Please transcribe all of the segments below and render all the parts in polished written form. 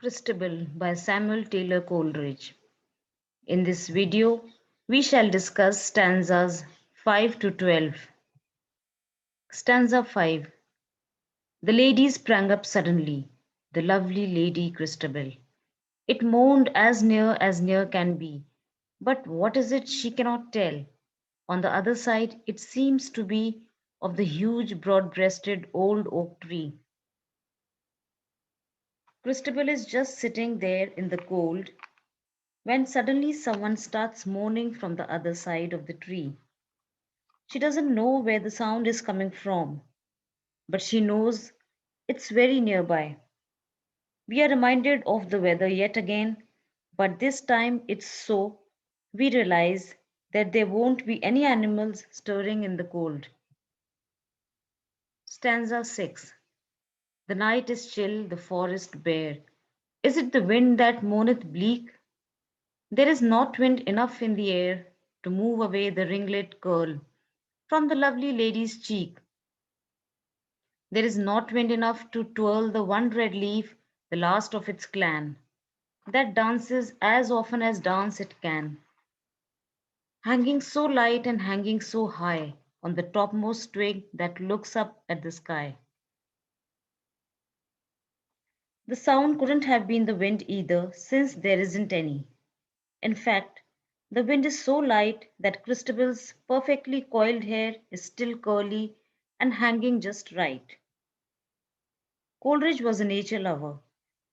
Christabel by Samuel Taylor Coleridge. In this video, we shall discuss stanzas 5 to 12. Stanza 5. The lady sprang up suddenly, the lovely Lady Christabel. It moaned as near can be, but what is it she cannot tell. On the other side, it seems to be of the huge, broad-breasted old oak tree. Christabel is just sitting there in the cold when suddenly someone starts moaning from the other side of the tree. She doesn't know where the sound is coming from, but she knows it's very nearby. We are reminded of the weather yet again, but this time it's so we realize that there won't be any animals stirring in the cold. Stanza 6. The night is chill, the forest bare. Is it the wind that moaneth bleak? There is not wind enough in the air to move away the ringlet curl from the lovely lady's cheek. There is not wind enough to twirl the one red leaf, the last of its clan, that dances as often as dance it can, hanging so light and hanging so high on the topmost twig that looks up at the sky. The sound couldn't have been the wind either, since there isn't any. In fact, the wind is so light that Christabel's perfectly coiled hair is still curly and hanging just right. Coleridge was a nature lover.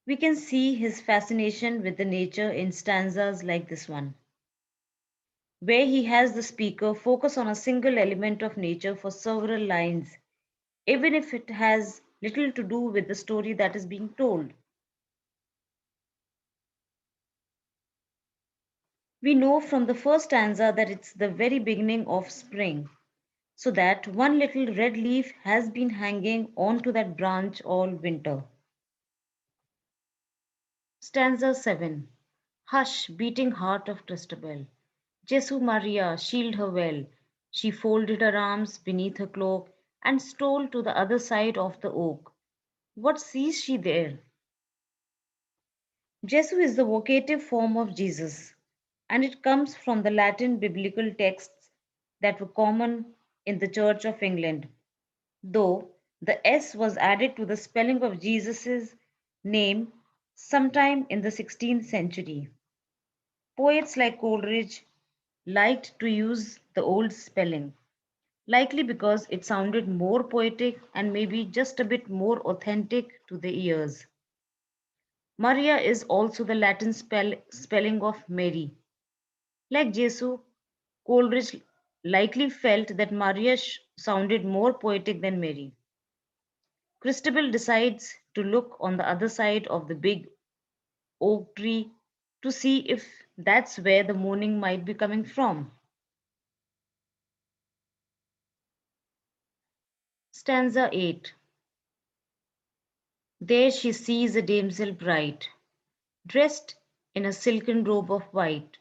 We can see his fascination with the nature in stanzas like this one, where he has the speaker focus on a single element of nature for several lines, even if it has little to do with the story that is being told. We know from the first stanza that it's the very beginning of spring, so that one little red leaf has been hanging onto that branch all winter. Stanza 7. Hush, beating heart of Christabel. Jesu Maria, shield her well. She folded her arms beneath her cloak and stole to the other side of the oak. What sees she there? Jesu is the vocative form of Jesus, and it comes from the Latin biblical texts that were common in the Church of England, though the S was added to the spelling of Jesus' name sometime in the 16th century. Poets like Coleridge liked to use the old spelling, likely because it sounded more poetic and maybe just a bit more authentic to the ears. Maria is also the Latin spelling of Mary. Like Jesu, Coleridge likely felt that Maria sounded more poetic than Mary. Christabel decides to look on the other side of the big oak tree to see if that's where the moaning might be coming from. Stanza 8. There she sees a damsel bright, dressed in a silken robe of white,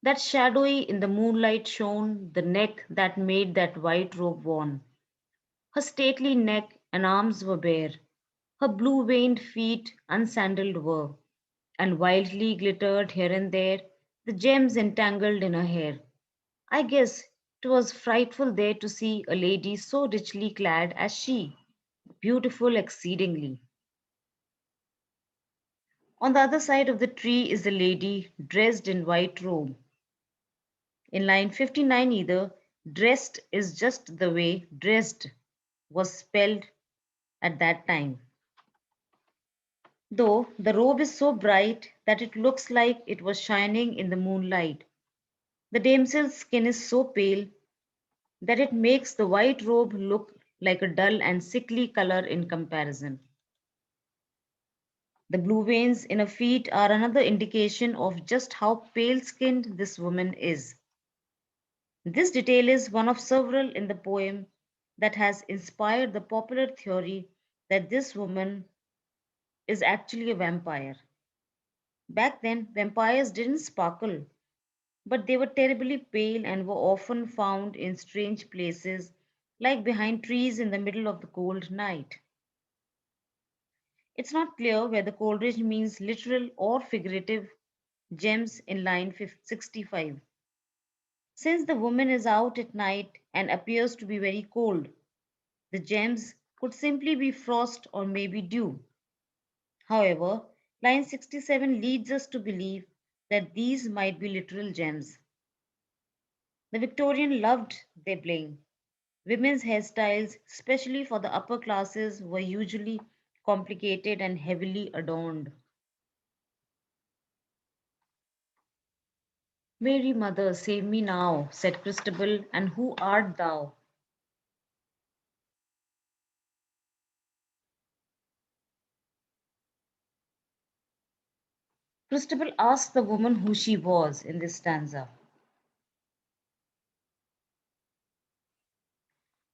that shadowy in the moonlight shone the neck that made that white robe worn. Her stately neck and arms were bare, her blue veined feet unsandaled were, and wildly glittered here and there the gems entangled in her hair. I guess 'twas frightful there to see a lady so richly clad as she, beautiful exceedingly. On the other side of the tree is a lady dressed in white robe. In line 59 either, dressed is just the way dressed was spelled at that time. Though the robe is so bright that it looks like it was shining in the moonlight, the damsel's skin is so pale that it makes the white robe look like a dull and sickly color in comparison. The blue veins in her feet are another indication of just how pale skinned this woman is. This detail is one of several in the poem that has inspired the popular theory that this woman is actually a vampire. Back then, vampires didn't sparkle, but they were terribly pale and were often found in strange places, like behind trees in the middle of the cold night. It's not clear whether Coleridge means literal or figurative gems in line 65. Since the woman is out at night and appears to be very cold, the gems could simply be frost or maybe dew. However, line 67 leads us to believe that these might be literal gems. The Victorian loved their bling. Women's hairstyles, especially for the upper classes, were usually complicated and heavily adorned. Mary, mother, save me now, said Christabel, and who art thou? Christabel asked the woman who she was in this stanza.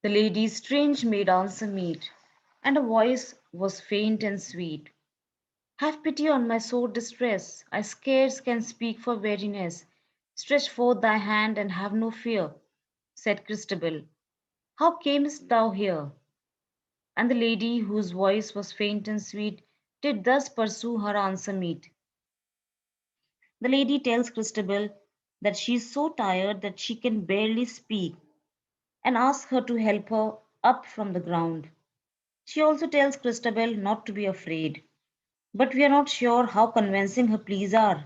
The lady's strange maid answer meet, and her voice was faint and sweet. Have pity on my sore distress, I scarce can speak for weariness. Stretch forth thy hand and have no fear, said Christabel. How camest thou here? And the lady, whose voice was faint and sweet, did thus pursue her answer meet. The lady tells Christabel that she is so tired that she can barely speak and asks her to help her up from the ground. She also tells Christabel not to be afraid, but we are not sure how convincing her pleas are,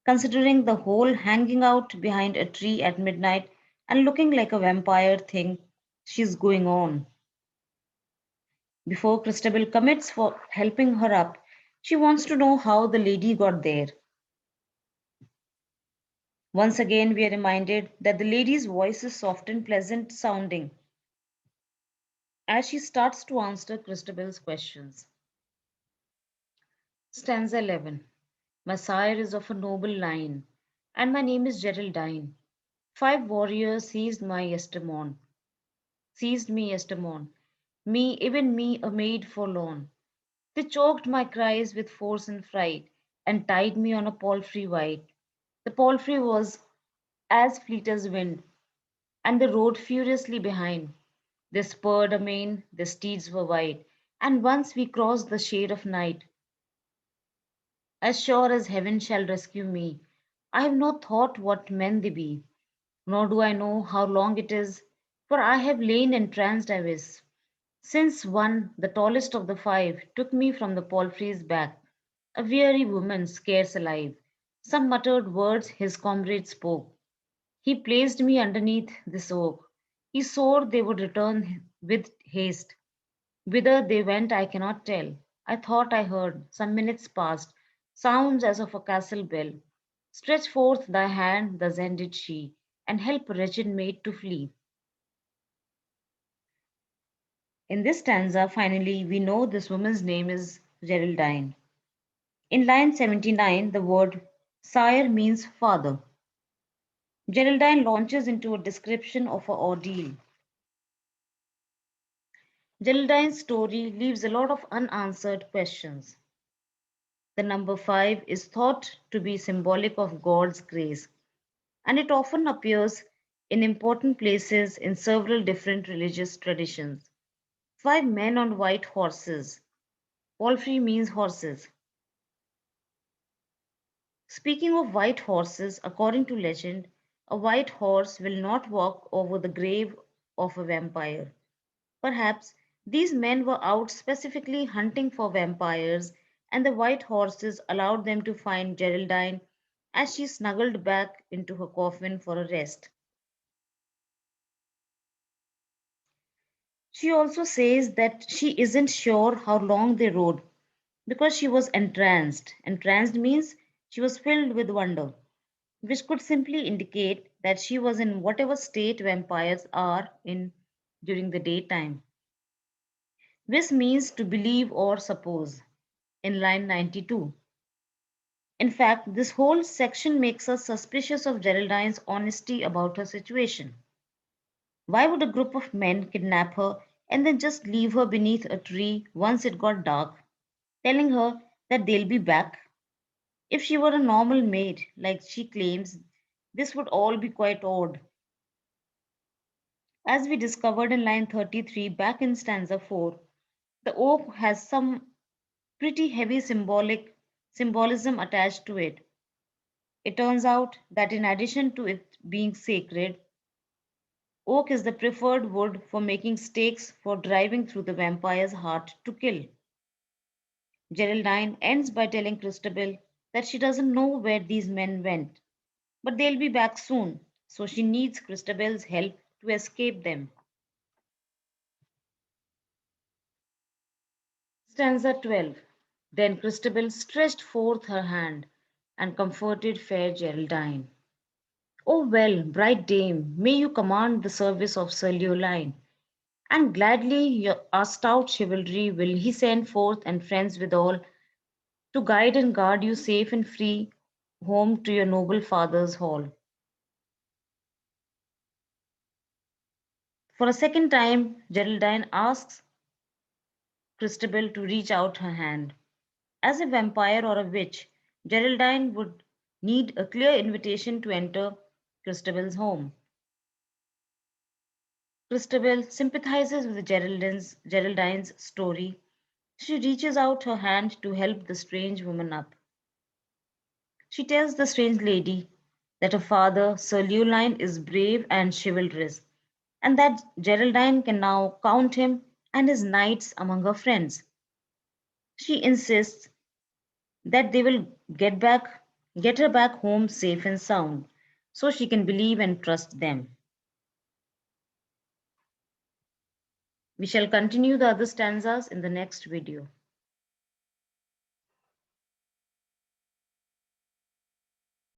considering the whole hanging out behind a tree at midnight and looking like a vampire thing she's going on. Before Christabel commits for helping her up, she wants to know how the lady got there. Once again, we are reminded that the lady's voice is soft and pleasant sounding as she starts to answer Christabel's questions. Stanza 11. My sire is of a noble line, and my name is Geraldine. 5 warriors seized me yestermorn, me, even me, a maid forlorn. They choked my cries with force and fright, and tied me on a palfrey white. The palfrey was as fleet as wind, and they rode furiously behind. They spurred amain, their steeds were white, and once we crossed the shade of night, as sure as heaven shall rescue me. I have no thought what men they be, nor do I know how long it is, for I have lain entranced I wis, since one, the tallest of the 5, took me from the palfrey's back, a weary woman scarce alive. Some muttered words his comrade spoke. He placed me underneath this oak. He swore they would return with haste. Whither they went I cannot tell. I thought I heard, some minutes past, sounds as of a castle bell. Stretch forth thy hand, thus ended she, and help a wretched maid to flee. In this stanza, finally, we know this woman's name is Geraldine. In line 79, the word sire means father. Geraldine launches into a description of her ordeal. Geraldine's story leaves a lot of unanswered questions. The number 5 is thought to be symbolic of God's grace, and it often appears in important places in several different religious traditions. 5 men on white horses. Palfrey means horses. Speaking of white horses, according to legend, a white horse will not walk over the grave of a vampire. Perhaps these men were out specifically hunting for vampires, and the white horses allowed them to find Geraldine as she snuggled back into her coffin for a rest. She also says that she isn't sure how long they rode because she was entranced. Entranced means she was filled with wonder, which could simply indicate that she was in whatever state vampires are in during the daytime. This means to believe or suppose in line 92. In fact, this whole section makes us suspicious of Geraldine's honesty about her situation. Why would a group of men kidnap her and then just leave her beneath a tree once it got dark, telling her that they'll be back? If she were a normal maid, like she claims, this would all be quite odd. As we discovered in line 33 back in stanza 4, the oak has some pretty heavy symbolism attached to it. It turns out that in addition to it being sacred, oak is the preferred wood for making stakes for driving through the vampire's heart to kill. Geraldine ends by telling Christabel that she doesn't know where these men went, but they'll be back soon, so she needs Christabel's help to escape them. Stanza 12. Then Christabel stretched forth her hand and comforted fair Geraldine. O well, bright dame, may you command the service of Sir Leoline, and gladly our stout chivalry will he send forth and friends withal to guide and guard you safe and free home to your noble father's hall. For a second time, Geraldine asks Christabel to reach out her hand. As a vampire or a witch, Geraldine would need a clear invitation to enter Christabel's home. Christabel sympathizes with Geraldine's story. She reaches out her hand to help the strange woman up. She tells the strange lady that her father, Sir Leoline, is brave and chivalrous, and that Geraldine can now count him and his knights among her friends. She insists that they will get her back home safe and sound, so she can believe and trust them. We shall continue the other stanzas in the next video.